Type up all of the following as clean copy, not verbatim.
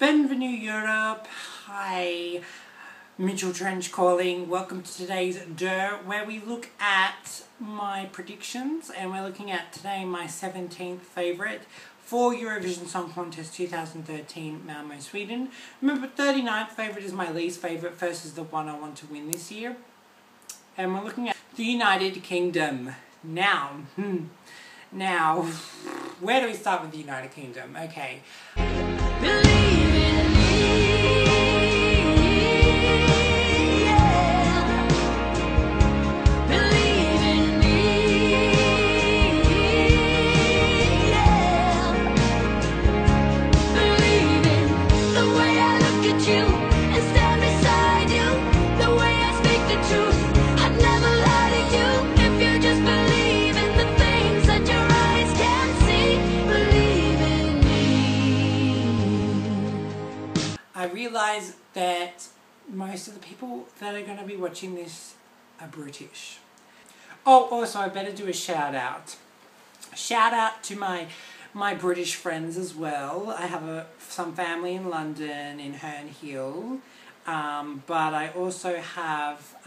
Bienvenue Europe. Hi, Mitchell Trench calling. Welcome to today's D.E.R, where we look at my predictions, and we're looking at today my 17th favourite for Eurovision Song Contest 2013 Malmö, Sweden. Remember, 39th favourite is my least favourite. First is the one I want to win this year. And we're looking at the United Kingdom. Now, where do we start with the United Kingdom? Okay. Believe in me, yeah. Believe in me, yeah. Believe in the way I look at you and stand beside you, the way I speak the truth. I'd never lie to you if you just believe in the things that your eyes can't see. Believe in me. I realise that most of the people that are going to be watching this are British. Oh, also I better do a shout out. Shout out to my British friends as well. I have some family in London, in Herne Hill, but I also have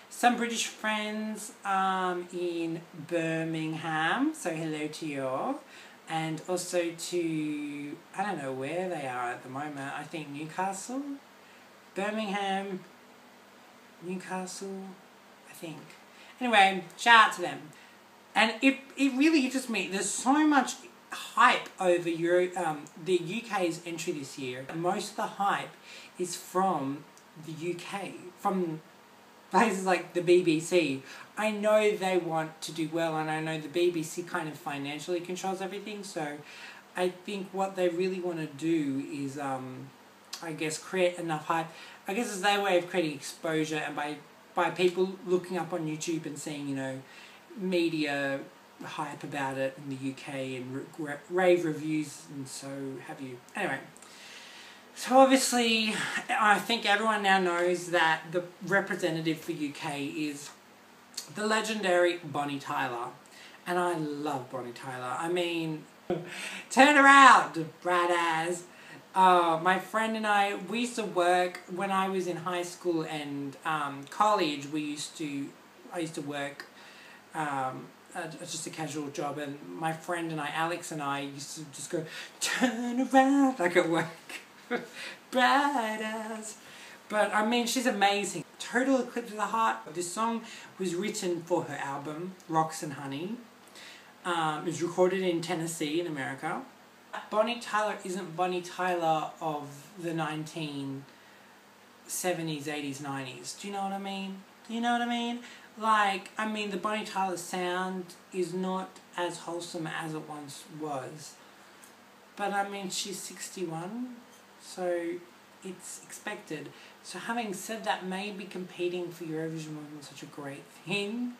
some British friends in Birmingham, so hello to you all. And also to, I don't know where they are at the moment, I think Newcastle, Birmingham, Newcastle, I think. Anyway, shout out to them. And it really interests me, there's so much hype over the UK's entry this year. Most of the hype is from the UK, from places like the BBC. I know they want to do well, and I know the BBC kind of financially controls everything, so I think what they really want to do is, I guess, create enough hype. I guess it's their way of creating exposure, and by people looking up on YouTube and seeing, you know, media hype about it in the UK and rave reviews and so have you. Anyway. So obviously, I think everyone now knows that the representative for UK is the legendary Bonnie Tyler. And I love Bonnie Tyler. I mean, turn around, bright ass. My friend and I, we used to work, when I was in high school and college, I used to work just a casual job, and my friend and I, Alex and I, used to just go, turn around, like at work. Bright as. But I mean, she's amazing. Total Eclipse of the Heart. This song was written for her album Rocks and Honey. It was recorded in Tennessee in America. Bonnie Tyler isn't Bonnie Tyler of the 1970s, 80s, 90s. Do you know what I mean? Do you know what I mean? Like, I mean, the Bonnie Tyler sound is not as wholesome as it once was. But I mean, she's 61. So it's expected. So having said that, maybe competing for Eurovision wasn't such a great thing.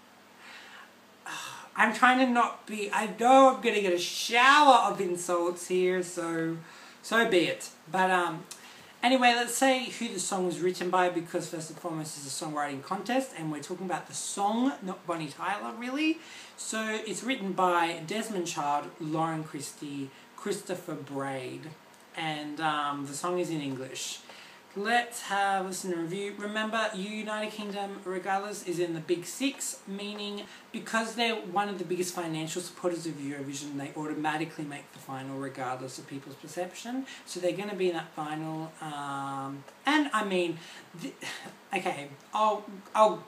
I'm trying to not be, I know I'm going to get a shower of insults here, so be it. But anyway, let's say who the song was written by, because first and foremost it's a songwriting contest and we're talking about the song, not Bonnie Tyler really. So it's written by Desmond Child, Lauren Christie, Christopher Braid. And the song is in English. Let's have a listen and review. Remember, United Kingdom, regardless, is in the Big Six, meaning because they're one of the biggest financial supporters of Eurovision, they automatically make the final regardless of people's perception. So they're going to be in that final. And I mean, okay, I'll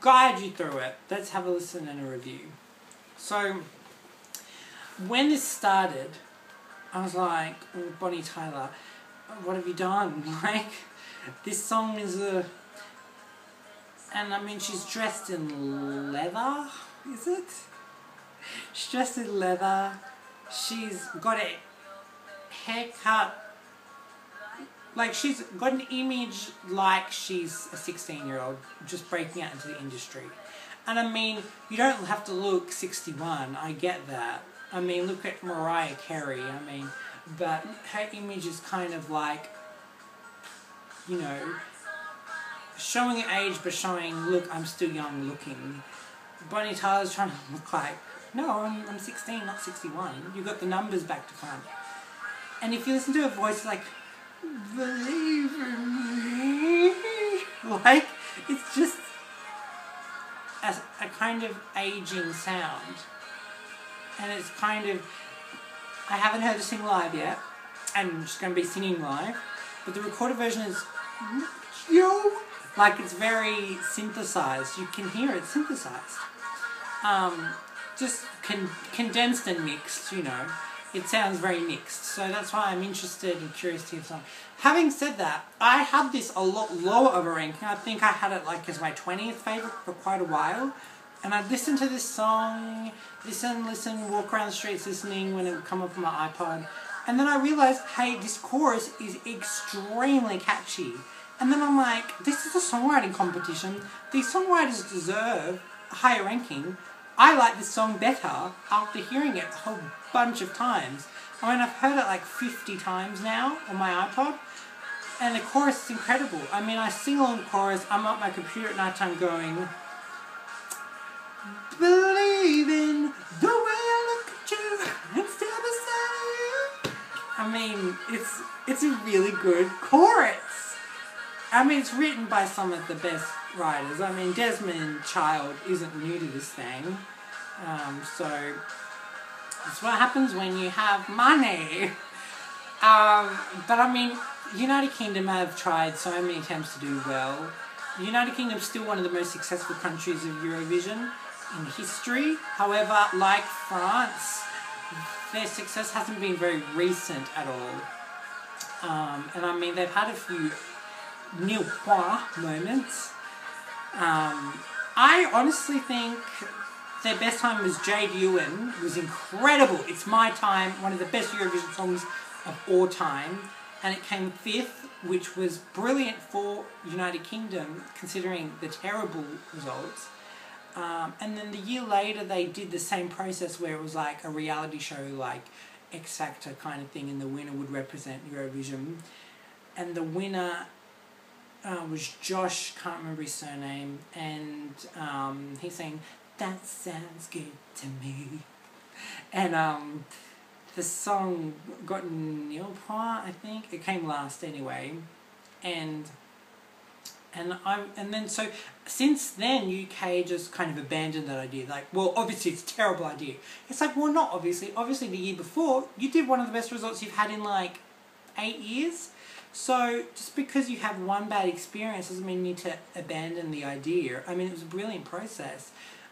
guide you through it. Let's have a listen and a review. So, when this started, I was like, oh, Bonnie Tyler, what have you done? Like, this song is and I mean, she's dressed in leather, is it? She's dressed in leather, she's got a haircut, like she's got an image like she's a 16-year-old just breaking out into the industry. And I mean, you don't have to look 61, I get that. I mean, look at Mariah Carey, I mean, but her image is kind of like, you know, showing age but showing, look, I'm still young looking. Bonnie Tyler's trying to look like, no, I'm 16, not 61. You've got the numbers back to front. And if you listen to her voice, like, believe in me. Like, it's just a kind of aging sound. And it's kind of, I haven't heard her sing live yet, and she's going to be singing live, but the recorded version is, like, it's very synthesized. You can hear it synthesized. Just condensed and mixed, you know. It sounds very mixed, so that's why I'm interested and curious to hear the song. Having said that, I had this a lot lower of a ranking. I think I had it like as my 20th favourite for quite a while. And I'd listen to this song, listen, walk around the streets listening when it would come up on my iPod. And then I realised, hey, this chorus is extremely catchy. And then I'm like, this is a songwriting competition. These songwriters deserve a higher ranking. I like this song better after hearing it a whole bunch of times. I mean, I've heard it like 50 times now on my iPod. And the chorus is incredible. I mean, I sing along the chorus. I'm at my computer at night time going, believe in the way I look at you and stand beside you. I mean, it's a really good chorus. I mean, it's written by some of the best writers. I mean, Desmond Child isn't new to this thing. So it's what happens when you have money. But I mean, United Kingdom have tried so many attempts to do well. The United Kingdom is still one of the most successful countries of Eurovision in history. However, like France, their success hasn't been very recent at all. And I mean, they've had a few nil point moments. I honestly think their best time was Jade Ewan. It was incredible. It's My Time, one of the best Eurovision songs of all time. And it came 5th, which was brilliant for United Kingdom, considering the terrible results. And then the year later, they did the same process where it was like a reality show, like X Factor kind of thing, and the winner would represent Eurovision. And the winner was Josh, can't remember his surname, and he's saying, "That sounds good to me." And the song got nil point, I think. It came last anyway. And then so since then UK just kind of abandoned that idea. Like, well, obviously it's a terrible idea. It's like, well, not obviously. Obviously the year before you did one of the best results you've had in like 8 years. So just because you have one bad experience doesn't mean you need to abandon the idea. I mean, it was a brilliant process.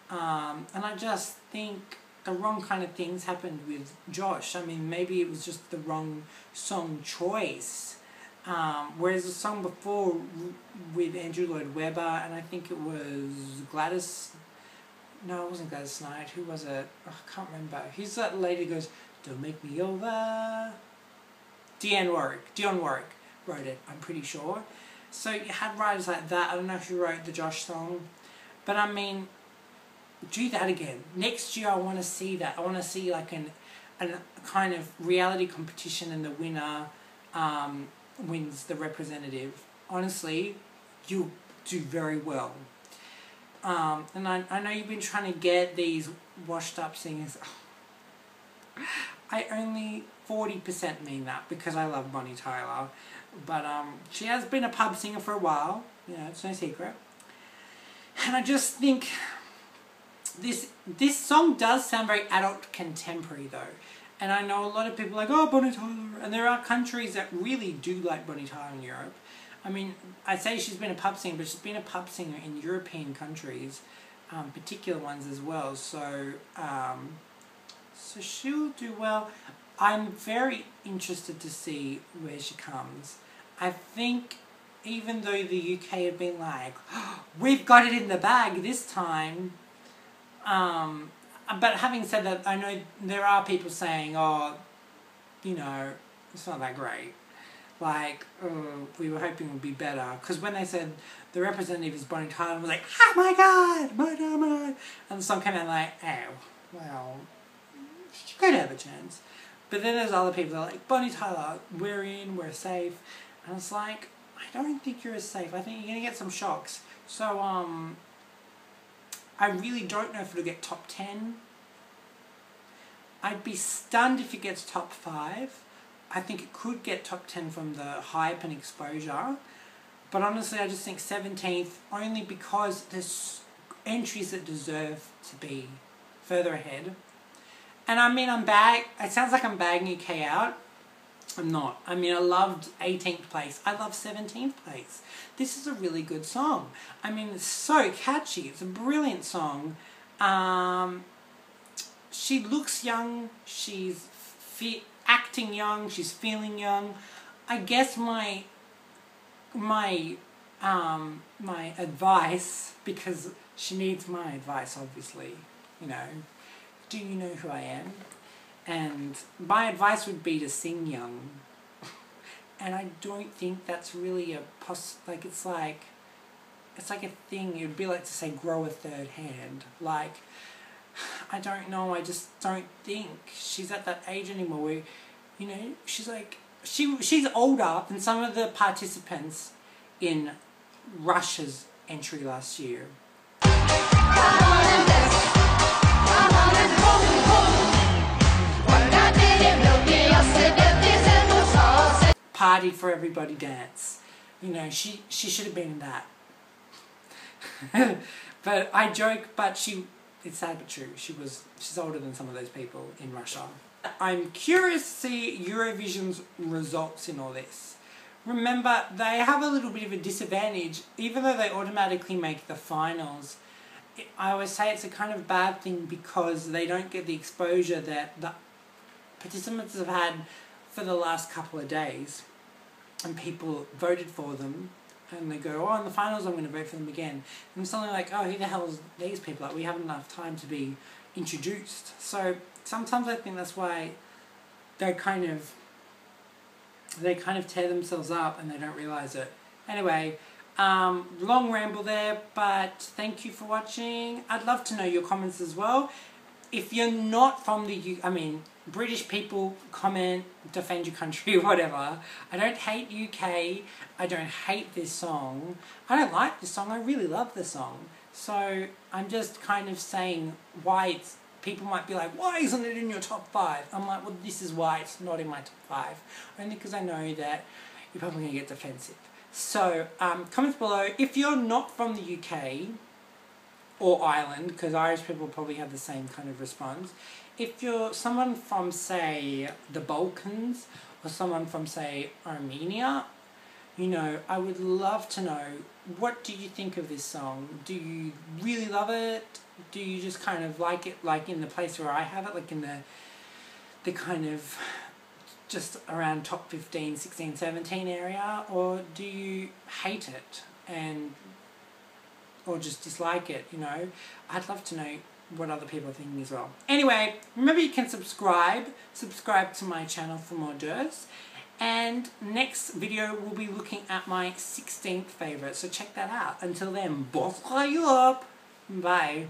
And I just think the wrong kind of things happened with Josh. I mean, maybe it was just the wrong song choice. Whereas the song before with Andrew Lloyd Webber, and I think it was Gladys, no, it wasn't Gladys Knight, who was it? Oh, I can't remember. Who's that lady who goes, "Don't make me over"? Dionne Warwick wrote it, I'm pretty sure. So you had writers like that. I don't know if you wrote the Josh song. But I mean, do that again. Next year I want to see that. I want to see like a kind of reality competition and the winner wins the representative. Honestly, you'll do very well. And I know you've been trying to get these washed up singers. I only 40% mean that because I love Bonnie Tyler. But she has been a pub singer for a while. You know, it's no secret. And I just think this song does sound very adult contemporary though. And I know a lot of people are like, oh, Bonnie Tyler. And there are countries that really do like Bonnie Tyler in Europe. I mean, I say she's been a pub singer, but she's been a pub singer in European countries, particular ones as well. So, so she'll do well. I'm very interested to see where she comes. I think even though the UK have been like, oh, we've got it in the bag this time. But having said that, I know there are people saying, oh, you know, it's not that great. Like, oh, we were hoping it would be better. Because when they said the representative is Bonnie Tyler, I was like, oh my god, my. And the song came out like, oh, well, she could have a chance. But then there's other people that are like, Bonnie Tyler, we're in, we're safe. And it's like, I don't think you're as safe. I think you're going to get some shocks. So, I really don't know if it'll get top 10. I'd be stunned if it gets top 5. I think it could get top 10 from the hype and exposure. But honestly, I just think 17th only because there's entries that deserve to be further ahead. And I mean, it sounds like I'm bagging UK out. I'm not. I mean, I loved 18th place. I love 17th place. This is a really good song. I mean, it's so catchy. It's a brilliant song. She looks young. She's acting young. She's feeling young. I guess my advice, because she needs my advice, obviously, you know, do you know who I am? And my advice would be to sing young. And I don't think that's really it's like a thing. It'd be like to say grow a third hand. Like, I don't know, I just don't think she's at that age anymore where, you know, she's like, she's older than some of the participants in Russia's entry last year. Party for everybody dance. You know, she should have been in that. But I joke, but it's sad but true. She's older than some of those people in Russia. I'm curious to see Eurovision's results in all this. Remember, they have a little bit of a disadvantage, even though they automatically make the finals. I always say it's a kind of bad thing because they don't get the exposure that the participants have had for the last couple of days, and people voted for them, and they go, oh, in the finals I'm going to vote for them again. And it's something like, oh, who the hell is these people? Like, we haven't enough time to be introduced. So sometimes I think that's why they kind of tear themselves up and they don't realise it. Anyway, long ramble there, but thank you for watching. I'd love to know your comments as well. If you're not from the British people, comment, defend your country, whatever. I don't hate UK. I don't hate this song. I don't like this song. I really love this song. So I'm just kind of saying why people might be like, why isn't it in your top 5? I'm like, well, this is why it's not in my top 5. Only because I know that you're probably going to get defensive. So comments below. If you're not from the UK or Ireland, because Irish people probably have the same kind of response. If you're someone from, say, the Balkans, or someone from, say, Armenia, you know, I would love to know, what do you think of this song? Do you really love it? Do you just kind of like it, like in the place where I have it, like in the kind of just around top 15, 16, 17 area? Or do you hate it or just dislike it, you know? I'd love to know what other people are thinking as well. Anyway, remember you can subscribe to my channel for more D.E.Rs. And next video we'll be looking at my 16th favourite, so check that out. Until then, boss you up. Bye.